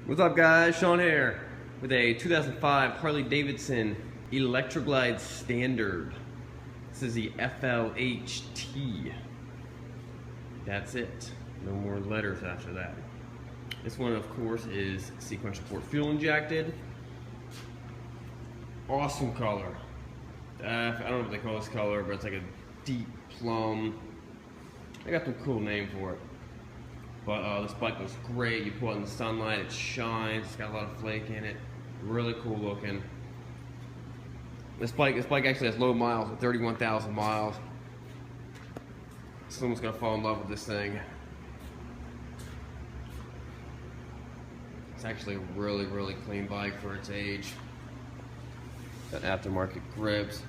What's up guys, Sean here with a 2005 Harley Davidson Electroglide Standard. This is the FLHT. That's it. No more letters after that. This one of course is sequential port fuel injected. Awesome color. I don't know what they call this color, but it's like a deep plum. I got some cool name for it. But this bike looks great. You pull it in the sunlight, it shines. It's got a lot of flake in it. Really cool looking. This bike actually has low miles, 31,000 miles. Someone's gonna fall in love with this thing. It's actually a really, really clean bike for its age. Got aftermarket grips.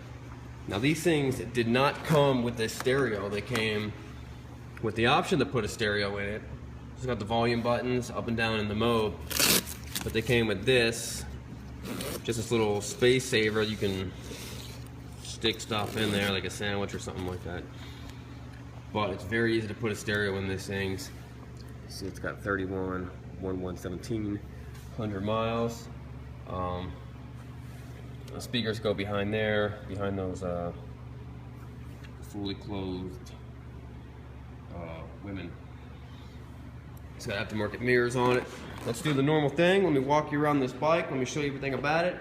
Now these things did not come with a stereo. They came with the option to put a stereo in it. It's got the volume buttons up and down in the mode, but they came with this, just this little space saver. You can stick stuff in there like a sandwich or something like that. But it's very easy to put a stereo in these things. See, it's got 100 miles. The speakers go behind there, behind those fully clothed women. It's got aftermarket mirrors on it. Let's do the normal thing. Let me walk you around this bike. Let me show you everything about it.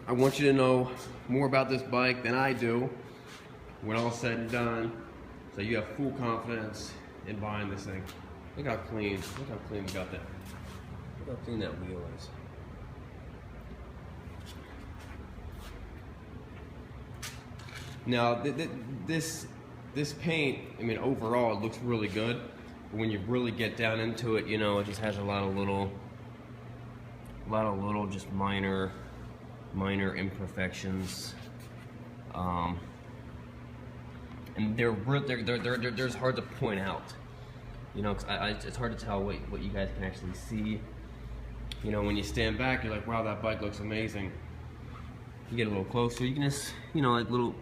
I want you to know more about this bike than I do when all said and done, so you have full confidence in buying this thing. Look how clean we got that. Look how clean that wheel is. Now this paint, I mean, overall it looks really good. But when you really get down into it, you know, it just has a lot of little just minor imperfections. And they're hard to point out. You know, it's hard to tell what you guys can actually see. You know, when you stand back, you're like, wow, that bike looks amazing. You get a little closer, you can just, you know, like little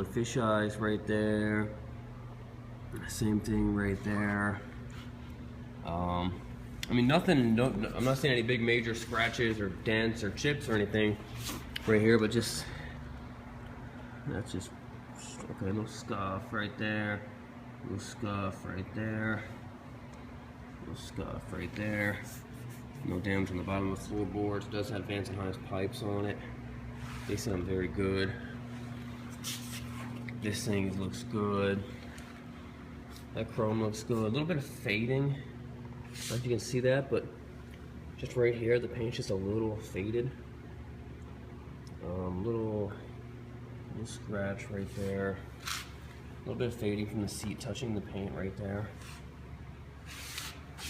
fish eyes right there. Same thing right there. I mean, nothing. I'm not seeing any big major scratches or dents or chips or anything right here, but just that's just okay. A little scuff right there. A little scuff right there. A little scuff right there. No damage on the bottom of the floorboards. It does have Vance & Hines pipes on it. They sound very good. This thing looks good. That chrome looks good. A little bit of fading. I don't know if you can see that, but just right here, the paint's just a little faded. Little scratch right there. A little bit of fading from the seat touching the paint right there.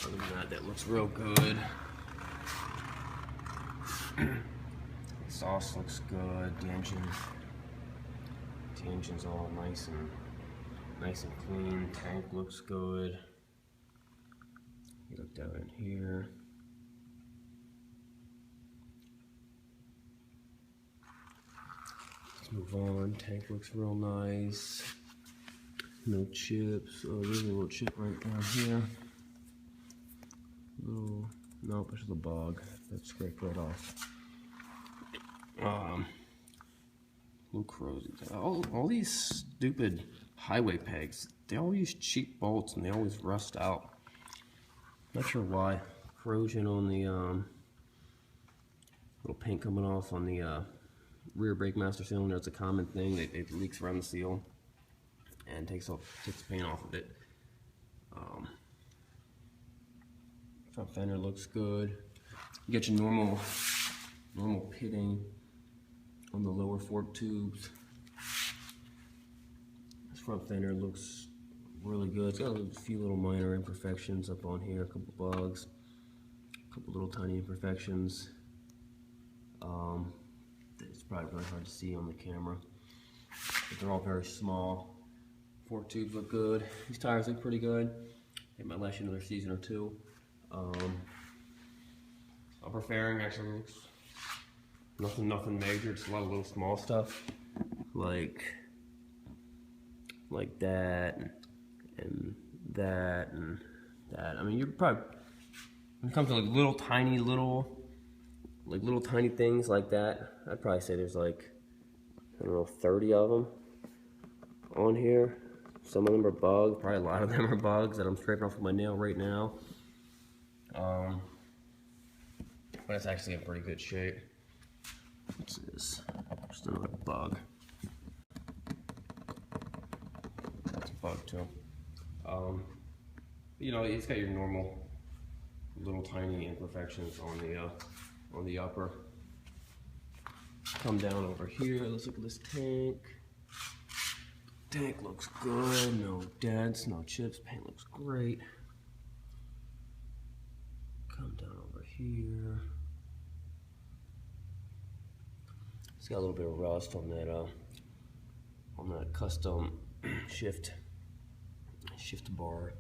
Other than that, that looks real good. Exhaust looks good. The engine's all nice and clean. Tank looks good. You look down in here. Let's move on. Tank looks real nice. No chips. Oh, there's a little chip right down here. Nope, it's the bog. That scraped right off. Little corrosion. All these stupid highway pegs, they all use cheap bolts and they always rust out. Not sure why. Corrosion on the little paint coming off on the rear brake master cylinder. It's a common thing. It leaks around the seal and takes the paint off of it. Front fender looks good. You get your normal pitting on the lower fork tubes. This front fender looks really good. It's got a few little minor imperfections up on here, a couple bugs, a couple little tiny imperfections. It's probably really hard to see on the camera, but they're all very small. Fork tubes look good. These tires look pretty good. They might last you another season or two. Upper fairing actually looks nothing major. It's a lot of little small stuff like that and that and that. I mean, you probably When it comes to like little tiny things like that, I'd probably say there's like, I don't know, 30 of them on here. Some of them are bugs, probably a lot of them are bugs that I'm scraping off with my nail right now. But it's actually in pretty good shape. What's this? Just another bug. That's a bug too. You know, it's got your normal little tiny imperfections on the upper. Come down over here. Let's look at this tank. Tank looks good. No dents, no chips. Paint looks great. Come down over here. It's got a little bit of rust on that custom shift bar.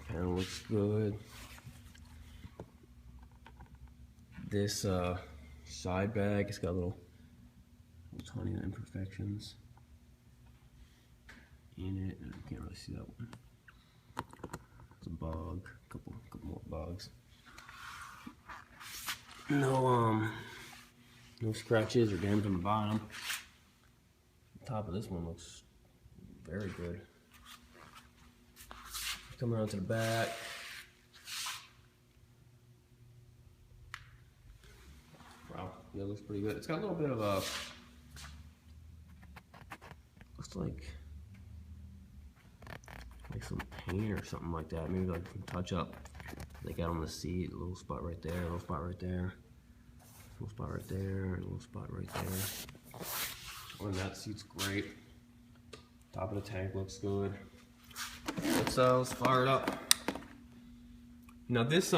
Panel looks good. This side bag, it's got little tiny imperfections in it. I can't really see that one. It's a bug, a couple more bugs. No scratches or dams on the bottom. The top of this one looks very good. Come around to the back. Wow, yeah, it looks pretty good. It's got a little bit of a, looks like some paint or something like that. Maybe like some touch up they got on the seat. A little spot right there, a little spot right there, a little spot right there, and a little spot right there. Oh, and that seat's great. Top of the tank looks good. Let's fire it up. Now this,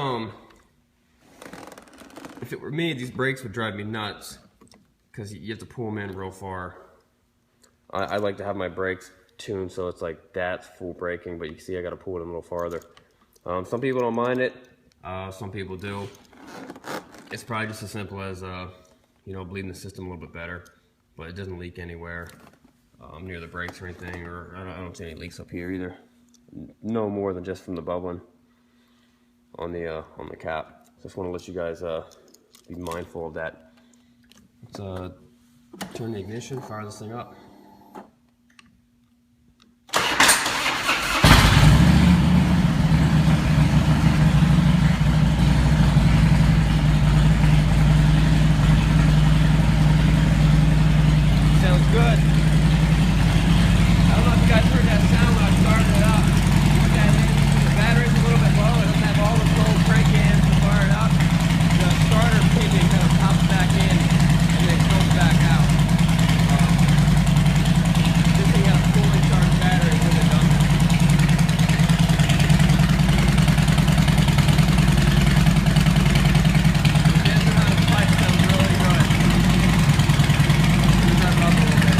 if it were me, these brakes would drive me nuts because you have to pull them in real far. I like to have my brakes tuned so it's like that's full braking, but you can see I got to pull it in a little farther. Some people don't mind it. Some people do. It's probably just as simple as you know, bleeding the system a little bit better, but it doesn't leak anywhere near the brakes or anything, or I don't see any leaks up here either. No more than just from the bubbling on the cap. Just want to let you guys be mindful of that. Let's turn the ignition, fire this thing up. Sounds good. I don't know if you guys heard that sound when I started it up. The battery's a little bit low. It doesn't have all the full brake cams to fire it up. The starter pinion kind of pops back in and then comes back out. This thing has a fully charged battery when it's done that. The engine on the pipe sounds really good. Turn that up a little bit.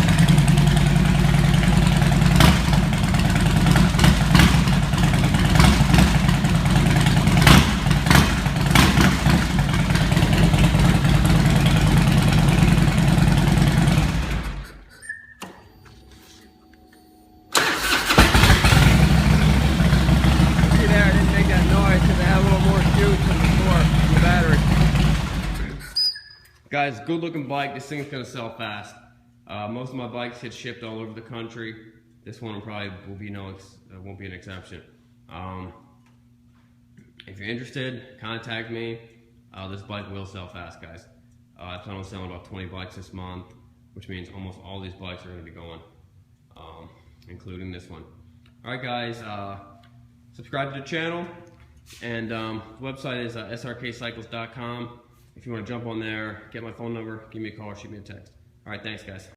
Guys, good looking bike. This thing's gonna sell fast. Most of my bikes get shipped all over the country. This one probably will be won't be an exception. If you're interested, contact me. This bike will sell fast, guys. I plan on selling about 20 bikes this month, which means almost all these bikes are gonna be going, including this one. All right, guys, subscribe to the channel, and the website is Srkcycles.com. If you want to jump on there, get my phone number, give me a call or shoot me a text. All right, thanks, guys.